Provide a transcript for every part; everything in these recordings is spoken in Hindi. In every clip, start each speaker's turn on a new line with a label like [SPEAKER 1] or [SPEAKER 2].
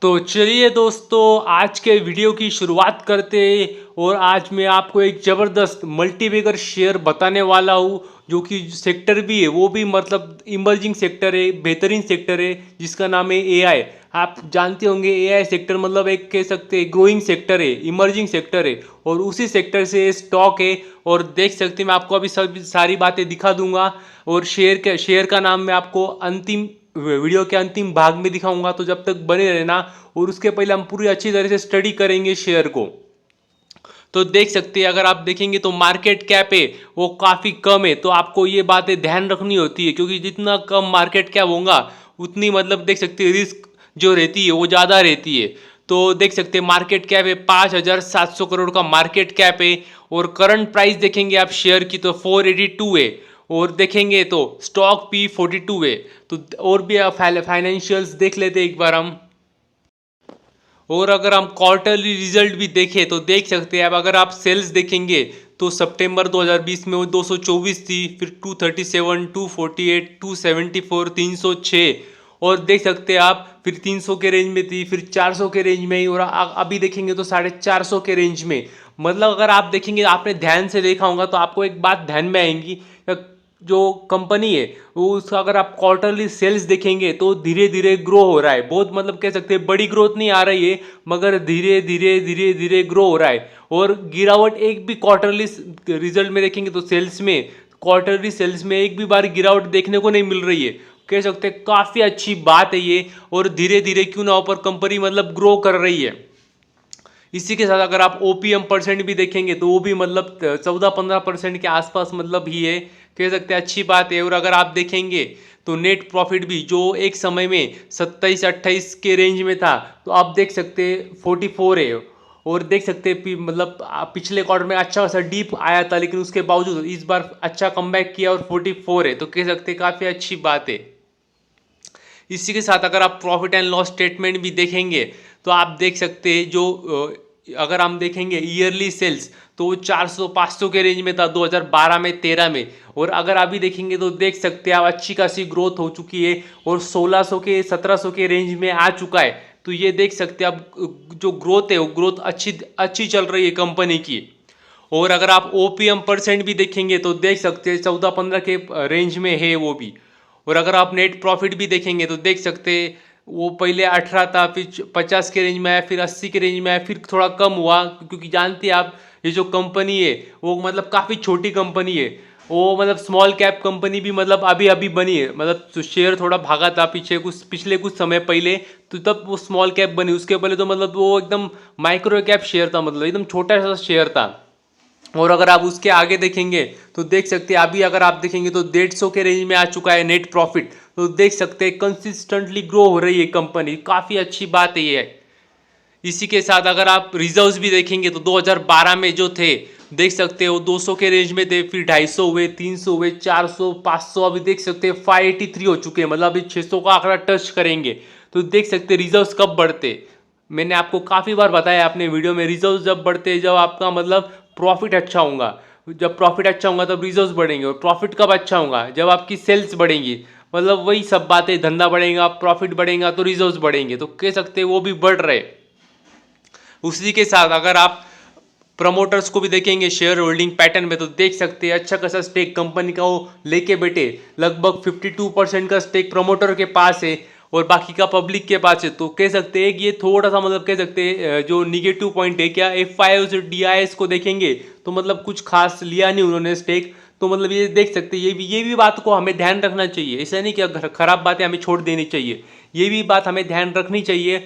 [SPEAKER 1] तो चलिए दोस्तों, आज के वीडियो की शुरुआत करते हैं। और आज मैं आपको एक ज़बरदस्त मल्टीबैगर शेयर बताने वाला हूँ, जो कि सेक्टर भी है वो भी मतलब इमर्जिंग सेक्टर है, बेहतरीन सेक्टर है, जिसका नाम है एआई। आप जानते होंगे एआई सेक्टर मतलब एक कह सकते हैं ग्रोइंग सेक्टर है, इमर्जिंग सेक्टर है, और उसी सेक्टर से स्टॉक है। और देख सकते हैं, मैं आपको अभी सब सारी बातें दिखा दूंगा। और शेयर का नाम मैं आपको अंतिम वीडियो के अंतिम भाग में दिखाऊंगा, तो जब तक बने रहना। और उसके पहले हम पूरी अच्छी तरह से स्टडी करेंगे शेयर को। तो देख सकते हैं, अगर आप देखेंगे तो मार्केट कैप है वो काफ़ी कम है। तो आपको ये बातें ध्यान रखनी होती है, क्योंकि जितना कम मार्केट कैप होगा उतनी मतलब देख सकते हैं रिस्क जो रहती है वो ज़्यादा रहती है। तो देख सकते हैं मार्केट कैप है 5,700 करोड़ का मार्केट कैप है। और करंट प्राइस देखेंगे आप शेयर की तो 482 है। और देखेंगे तो स्टॉक पी 42 है। तो और भी फाइनेंशियल्स देख लेते हैं एक बार हम। और अगर हम क्वार्टरली रिजल्ट भी देखें तो देख सकते हैं। अब अगर आप सेल्स देखेंगे तो सितंबर 2020 में वो 224 थी, फिर 237, 248, 274, 306। और देख सकते हैं आप फिर 300 के रेंज में थी, फिर 400 के रेंज में ही, और अभी देखेंगे तो 450 के रेंज में। मतलब अगर आप देखेंगे, आपने ध्यान से देखा होगा तो आपको एक बात ध्यान में आएंगी। जो कंपनी है वो उसका अगर आप क्वार्टरली सेल्स देखेंगे तो धीरे धीरे ग्रो हो रहा है। बहुत मतलब कह सकते हैं बड़ी ग्रोथ नहीं आ रही है, मगर धीरे धीरे धीरे धीरे ग्रो हो रहा है। और गिरावट एक भी क्वार्टरली रिजल्ट में देखेंगे तो सेल्स में, क्वार्टरली सेल्स में एक भी बार गिरावट देखने को नहीं मिल रही है। कह सकते हैं काफ़ी अच्छी बात है ये। और धीरे धीरे क्यों ना ऊपर कंपनी मतलब ग्रो कर रही है। इसी के साथ अगर आप ओपीएम परसेंट भी देखेंगे तो वो भी मतलब 14-15% के आसपास मतलब ही है। कह सकते हैं अच्छी बात है। और अगर आप देखेंगे तो नेट प्रॉफिट भी जो एक समय में 27-28 के रेंज में था, तो आप देख सकते हैं 44 है। और देख सकते हैं मतलब पिछले क्वार्टर में अच्छा खासा डीप आया था, लेकिन उसके बावजूद इस बार अच्छा कमबैक किया और 44 है। तो कह सकते हैं काफ़ी अच्छी बात है। इसी के साथ अगर आप प्रॉफिट एंड लॉस स्टेटमेंट भी देखेंगे तो आप देख सकते हैं जो अगर हम देखेंगे ईयरली सेल्स तो वो 400-500 के रेंज में था 2012 में 13 में। और अगर अभी देखेंगे तो देख सकते हैं आप अच्छी खासी ग्रोथ हो चुकी है और 1600 के 1700 के रेंज में आ चुका है। तो ये देख सकते हैं अब जो ग्रोथ है वो ग्रोथ अच्छी अच्छी चल रही है कंपनी की। और अगर आप ओपीएम परसेंट भी देखेंगे तो देख सकते हैं 14-15 के रेंज में है वो भी। और अगर आप नेट प्रॉफिट भी देखेंगे तो देख सकते हैं वो पहले 18 था, फिर 50 के रेंज में आया, फिर 80 के रेंज में आया, फिर थोड़ा कम हुआ, क्योंकि जानते हैं आप ये जो कंपनी है वो मतलब काफ़ी छोटी कंपनी है। वो मतलब स्मॉल कैप कंपनी भी मतलब अभी अभी बनी है। मतलब तो शेयर थोड़ा भागा था पिछले कुछ समय पहले, तो तब वो स्मॉल कैप बनी। उसके पहले तो मतलब वो एकदम माइक्रो कैप शेयर था, मतलब एकदम छोटा सा शेयर था। और अगर आप उसके आगे देखेंगे तो देख सकते हैं अभी अगर आप देखेंगे तो 150 के रेंज में आ चुका है नेट प्रॉफिट। तो देख सकते हैं कंसिस्टेंटली ग्रो हो रही है कंपनी, काफ़ी अच्छी बात है ये। इसी के साथ अगर आप रिजर्व्स भी देखेंगे तो 2012 में जो थे देख सकते हो 200 के रेंज में थे, फिर 250 हुए, 300 हुए, 400, 500, अभी देख सकते हैं 583 हो चुके हैं। मतलब अभी 600 का आंकड़ा टच करेंगे। तो देख सकते हैं रिजर्व्स कब बढ़ते। मैंने आपको काफ़ी बार बताया अपने वीडियो में, रिजर्व्स जब बढ़ते हैं जब आपका मतलब प्रॉफिट अच्छा होगा। जब प्रॉफिट अच्छा होगा तब रिजर्व्स बढ़ेंगे। और प्रॉफिट कब अच्छा होगा, जब आपकी सेल्स बढ़ेंगी। मतलब वही सब बातें, धंधा बढ़ेगा, प्रॉफिट बढ़ेगा तो रिजर्व्स बढ़ेंगे। तो कह सकते हैं वो भी बढ़ रहे। उसी के साथ अगर आप प्रमोटर्स को भी देखेंगे शेयर होल्डिंग पैटर्न में तो देख सकते हैं अच्छा खासा स्टेक कंपनी का वो लेके बैठे। लगभग 52% का स्टेक प्रमोटर के पास है और बाकी का पब्लिक के पास है। तो कह सकते हैं कि ये थोड़ा सा मतलब कह सकते हैं जो निगेटिव पॉइंट है। क्या एफ डीआईएस को देखेंगे तो मतलब कुछ खास लिया नहीं उन्होंने स्टेक। तो मतलब ये देख सकते हैं, ये भी बात को हमें ध्यान रखना चाहिए। ऐसा नहीं कि खराब बातें हमें छोड़ देनी चाहिए, ये भी बात हमें ध्यान रखनी चाहिए।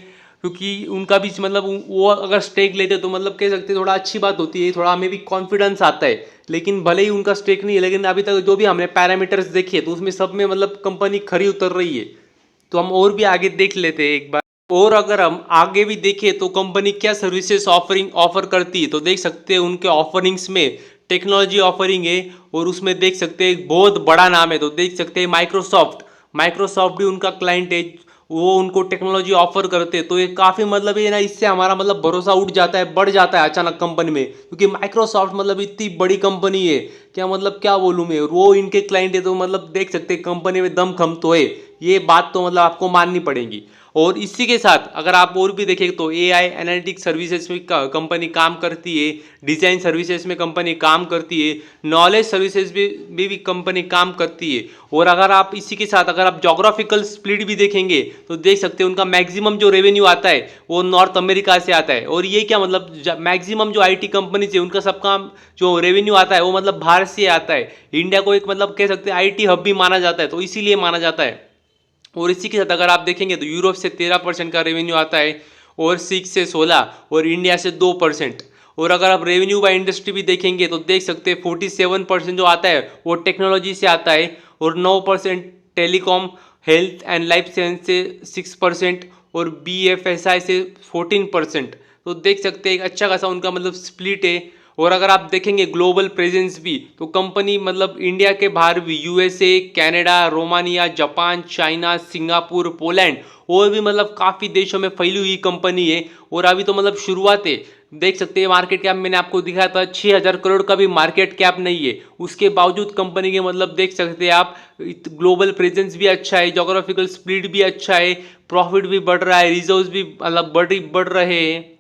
[SPEAKER 1] क्योंकि उनका भी मतलब वो अगर स्टेक लेते तो मतलब कह सकते थोड़ा अच्छी बात होती है, थोड़ा हमें भी कॉन्फिडेंस आता है। लेकिन भले ही उनका स्टेक नहीं है, लेकिन अभी तक जो भी हमने पैरामीटर्स देखे तो उसमें सब में मतलब कंपनी खरी उतर रही है। तो हम और भी आगे देख लेते हैं एक बार। और अगर हम आगे भी देखें तो कंपनी क्या सर्विसेज ऑफर करती है तो देख सकते हैं उनके ऑफरिंग्स में टेक्नोलॉजी ऑफरिंग है। और उसमें देख सकते हैं एक बहुत बड़ा नाम है, तो देख सकते हैं माइक्रोसॉफ्ट। माइक्रोसॉफ्ट भी उनका क्लाइंट है, वो उनको टेक्नोलॉजी ऑफर करते हैं। तो ये काफ़ी मतलब ये ना, इससे हमारा मतलब भरोसा उठ जाता है, बढ़ जाता है अचानक कंपनी में। क्योंकि माइक्रोसॉफ्ट मतलब इतनी बड़ी कंपनी है, क्या मतलब क्या बोलूँ मैं, वो इनके क्लाइंट है। तो मतलब देख सकते हैं कंपनी में दम खम तो है। ये बात तो मतलब आपको माननी पड़ेगी। और इसी के साथ अगर आप और भी देखें तो एआई एनालिटिक्स सर्विसेज में कंपनी काम करती है, डिज़ाइन सर्विसेज में कंपनी काम करती है, नॉलेज सर्विसेज भी कंपनी काम करती है। और अगर आप इसी के साथ अगर आप जोग्राफिकल स्प्लिट भी देखेंगे तो देख सकते हैं उनका मैक्सिमम जो रेवेन्यू आता है वो नॉर्थ अमेरिका से आता है। और ये क्या मतलब मैक्सिमम जो आईटी कंपनी है उनका सबका जो रेवेन्यू आता है वो मतलब भारत से आता है। इंडिया को एक मतलब कह सकते हैं आईटी हब भी माना जाता है, तो इसीलिए माना जाता है। और इसी के साथ अगर आप देखेंगे तो यूरोप से 13% का रेवेन्यू आता है, और 6 से 16, और इंडिया से 2%। और अगर आप रेवेन्यू बाय इंडस्ट्री भी देखेंगे तो देख सकते हैं 47% जो आता है वो टेक्नोलॉजी से आता है, और 9% telecom, health and life science से 6%, और BFSI से 14%। तो देख सकते हैं एक अच्छा खासा उनका मतलब स्प्लिट है। और अगर आप देखेंगे ग्लोबल प्रेजेंस भी तो कंपनी मतलब इंडिया के बाहर भी USA, Canada, Romania, Japan, China, Singapore, Poland और भी मतलब काफ़ी देशों में फैली हुई कंपनी है। और अभी तो मतलब शुरुआत है। देख सकते हैं मार्केट कैप मैंने आपको दिखाया था 6,000 करोड़ का भी मार्केट कैप नहीं है, उसके बावजूद कंपनी के मतलब देख सकते हैं आप ग्लोबल प्रेजेंस भी अच्छा है, जोग्राफिकल स्प्लिट भी अच्छा है, प्रॉफिट भी बढ़ रहा है, रिजर्व्स भी मतलब बढ़ रहे हैं।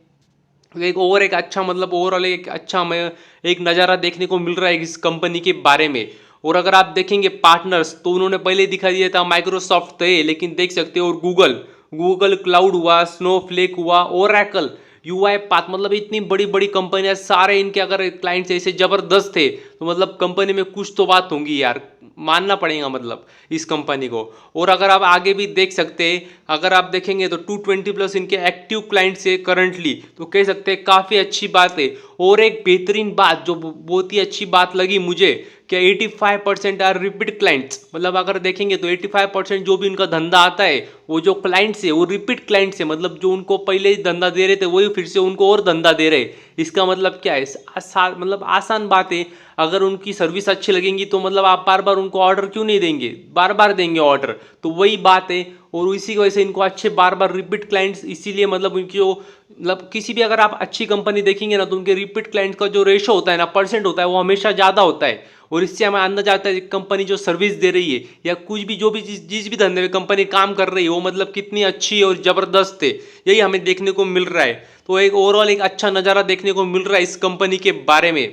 [SPEAKER 1] एक अच्छा मतलब ओवरऑल एक अच्छा हमें एक नज़ारा देखने को मिल रहा है इस कंपनी के बारे में। और अगर आप देखेंगे पार्टनर्स तो उन्होंने पहले दिखा दिया था माइक्रोसॉफ्ट थे, लेकिन देख सकते हो और गूगल गूगल क्लाउड हुआ, स्नोफ्लेक हुआ, ओरेकल, यूआई पाथ, मतलब इतनी बड़ी बड़ी कंपनियां सारे इनके अगर क्लाइंट्स ऐसे जबरदस्त थे तो मतलब कंपनी में कुछ तो बात होंगी यार, मानना पड़ेगा मतलब इस कंपनी को। और अगर आप आगे भी देख सकते हैं, अगर आप देखेंगे तो 220+ इनके एक्टिव क्लाइंट्स है करंटली, तो कह सकते हैं काफ़ी अच्छी बात है। और एक बेहतरीन बात जो बहुत ही अच्छी बात लगी मुझे कि 85% आर रिपीट क्लाइंट्स, मतलब अगर देखेंगे तो 85% जो भी उनका धंधा आता है वो जो क्लाइंट्स है वो रिपीट क्लाइंट्स है, मतलब जो उनको पहले ही धंधा दे रहे थे वही फिर से उनको और धंधा दे रहे। इसका मतलब क्या है, मतलब आसान बात है। अगर उनकी सर्विस अच्छी लगेंगी तो मतलब आप बार बार उनको ऑर्डर क्यों नहीं देंगे, बार बार देंगे ऑर्डर, तो वही बात है। और इसी की वजह से इनको अच्छे बार बार रिपीट क्लाइंट्स, इसीलिए मतलब उनकी जो मतलब किसी भी अगर आप अच्छी कंपनी देखेंगे ना तो उनके रिपीट क्लाइंट का जो रेशो होता है ना, परसेंट होता है, वो हमेशा ज़्यादा होता है। और इससे हमें अंदाजा आता है कंपनी जो सर्विस दे रही है या कुछ भी जो भी जिस भी धंधे में कंपनी काम कर रही है वो मतलब कितनी अच्छी और ज़बरदस्त है, यही हमें देखने को मिल रहा है। तो एक ओवरऑल एक अच्छा नज़ारा देखने को मिल रहा है इस कंपनी के बारे में।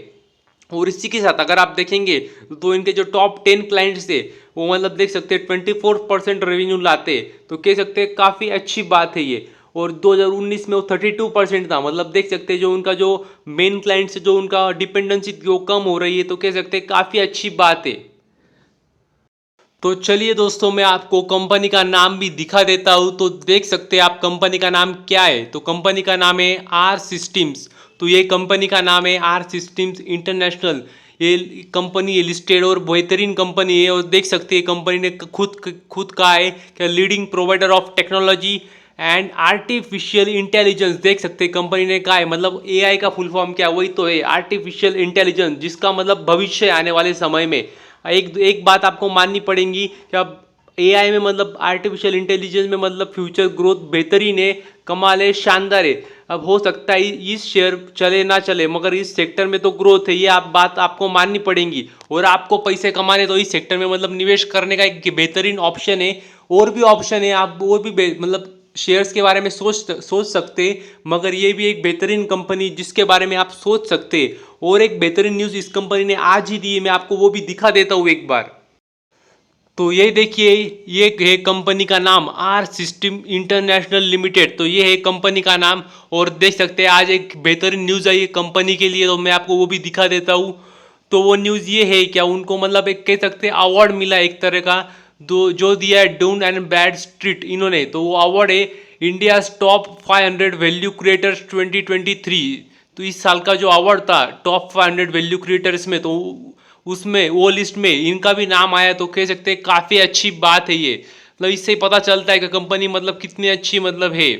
[SPEAKER 1] और इसी के साथ अगर आप देखेंगे तो इनके जो टॉप 10 क्लाइंट्स थे वो मतलब देख सकते हैं 24% रेवेन्यू लाते, तो कह सकते हैं काफ़ी अच्छी बात है ये। और 2019 में वो 32% था, मतलब देख सकते हैं जो उनका जो मेन क्लाइंट से जो उनका डिपेंडेंसी जो कम हो रही है, तो कह सकते हैं काफ़ी अच्छी बात है। तो चलिए दोस्तों मैं आपको कंपनी का नाम भी दिखा देता हूँ, तो देख सकते हैं आप कंपनी का नाम क्या है। तो कंपनी का नाम है आर सिस्टम्स। तो ये कंपनी का नाम है आर सिस्टम्स इंटरनेशनल। ये कंपनी लिस्टेड और बेहतरीन कंपनी है। और देख सकते हैं कंपनी ने खुद कहा है कि leading provider of technology and artificial intelligence. देख सकते हैं कंपनी ने कहा है, मतलब एआई का फुल फॉर्म क्या, वही तो है आर्टिफिशियल इंटेलिजेंस, जिसका मतलब भविष्य आने वाले समय में। एक एक बात आपको माननी पड़ेगी कि अब एआई में मतलब आर्टिफिशियल इंटेलिजेंस में मतलब फ्यूचर ग्रोथ बेहतरीन है, कमाल है, शानदार है। अब हो सकता है इस शेयर चले ना चले, मगर इस सेक्टर में तो ग्रोथ है, ये आप बात आपको माननी पड़ेगी। और आपको पैसे कमाने तो इस सेक्टर में मतलब निवेश करने का एक बेहतरीन ऑप्शन है। और भी ऑप्शन है, आप और भी मतलब शेयर्स के बारे में सोच सकते, मगर ये भी एक बेहतरीन कंपनी जिसके बारे में आप सोच सकते। और एक बेहतरीन न्यूज़ इस कंपनी ने आज ही दी है, मैं आपको वो भी दिखा देता हूँ एक बार। तो ये देखिए, ये है कंपनी का नाम आर सिस्टम इंटरनेशनल लिमिटेड। तो ये है कंपनी का नाम। और देख सकते हैं आज एक बेहतरीन न्यूज़ आई है कंपनी के लिए, तो मैं आपको वो भी दिखा देता हूँ। तो वो न्यूज़ ये है क्या, उनको मतलब एक कह सकते हैं अवार्ड मिला एक तरह का, दो जो दिया है डून एंड ब्रैड स्ट्रीट इन्होंने। तो वो अवार्ड है इंडिया टॉप 500 वैल्यू क्रिएटर्स 2023। तो इस साल का जो अवार्ड था टॉप 500 वैल्यू क्रिएटर्स में, तो उसमें वो लिस्ट में इनका भी नाम आया, तो कह सकते हैं काफ़ी अच्छी बात है ये। मतलब इससे पता चलता है कि कंपनी मतलब कितनी अच्छी मतलब है।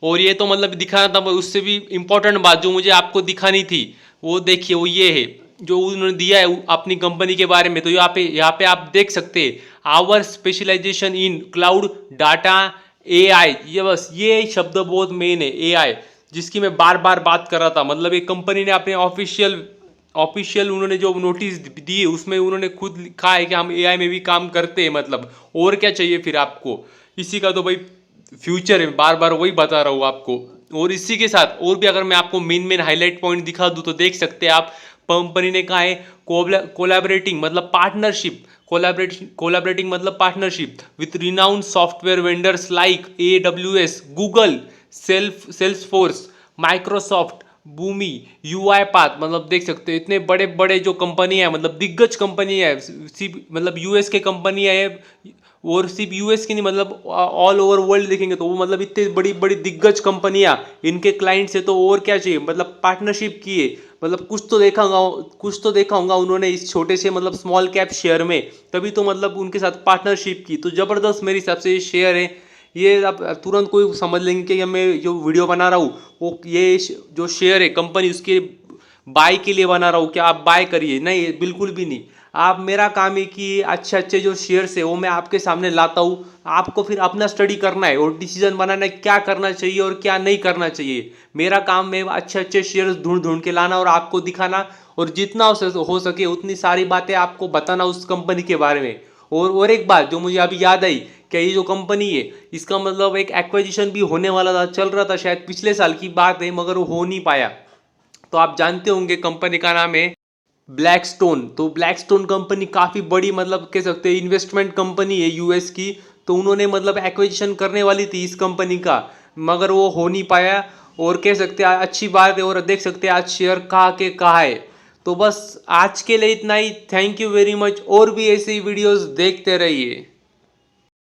[SPEAKER 1] और ये तो मतलब दिखाना था, उससे भी इम्पोर्टेंट बात जो मुझे आपको दिखानी थी वो देखिए, वो ये है जो उन्होंने दिया है अपनी कंपनी के बारे में। तो यहाँ पे आप देख सकते हैं our specialisation in cloud data AI. ये बस ये शब्द बहुत मेन है एआई, जिसकी मैं बार बार बात कर रहा था। मतलब एक कंपनी ने अपने ऑफिशियल ऑफिशियल उन्होंने जो नोटिस दिए उसमें उन्होंने खुद लिखा है कि हम एआई में भी काम करते हैं। मतलब और क्या चाहिए फिर आपको, इसी का तो भाई फ्यूचर है, बार बार वही बता रहा हूँ आपको। और इसी के साथ और भी अगर मैं आपको मेन मेन हाईलाइट पॉइंट दिखा दूँ तो देख सकते हैं आप, कंपनी ने कहा है कोलैबोरेटिंग मतलब पार्टनरशिप, कोलैबोरेटिंग मतलब partnership with renowned software vendors like AWS, Google, Salesforce, Microsoft, Boomi, UiPath। मतलब देख सकते हैं इतने बड़े बड़े जो कंपनी है, मतलब दिग्गज कंपनी है, सिर्फ मतलब यूएस के कंपनी है, और सिर्फ यूएस की नहीं मतलब ऑल ओवर वर्ल्ड देखेंगे तो वो मतलब इतनी बड़ी बड़ी दिग्गज कंपनियां इनके क्लाइंट से, तो और क्या चाहिए। मतलब पार्टनरशिप किए, मतलब कुछ तो देखा होगा उन्होंने इस छोटे से मतलब स्मॉल कैप शेयर में, तभी तो मतलब उनके साथ पार्टनरशिप की। तो ज़बरदस्त मेरे हिसाब से ये शेयर है। ये आप तुरंत कोई समझ लेंगे कि मैं जो वीडियो बना रहा हूँ वो ये जो शेयर है कंपनी उसके बाय के लिए बना रहा हूँ, क्या आप बाय करिए, नहीं बिल्कुल भी नहीं। आप, मेरा काम है कि अच्छे अच्छे जो शेयर्स है वो मैं आपके सामने लाता हूँ, आपको फिर अपना स्टडी करना है और डिसीजन बनाना है क्या करना चाहिए और क्या नहीं करना चाहिए। मेरा काम है अच्छे अच्छे शेयर्स ढूंढ ढूंढ के लाना और आपको दिखाना, और जितना हो सके उतनी सारी बातें आपको बताना उस कंपनी के बारे में। और एक बात जो मुझे अभी याद आई, कि ये जो कंपनी है इसका मतलब एक एक्विजिशन भी होने वाला था, चल रहा था, शायद पिछले साल की बात है, मगर वो हो नहीं पाया। तो आप जानते होंगे कंपनी का नाम है ब्लैकस्टोन। तो ब्लैकस्टोन कंपनी काफ़ी बड़ी मतलब कह सकते हैं इन्वेस्टमेंट कंपनी है यूएस की। तो उन्होंने मतलब एक्विजिशन करने वाली थी इस कंपनी का, मगर वो हो नहीं पाया। और कह सकते हैं अच्छी बात है, और देख सकते हैं आज शेयर कहाँ के कहाँ है। तो बस आज के लिए इतना ही। थैंक यू वेरी मच, और भी ऐसी वीडियोस देखते रहिए।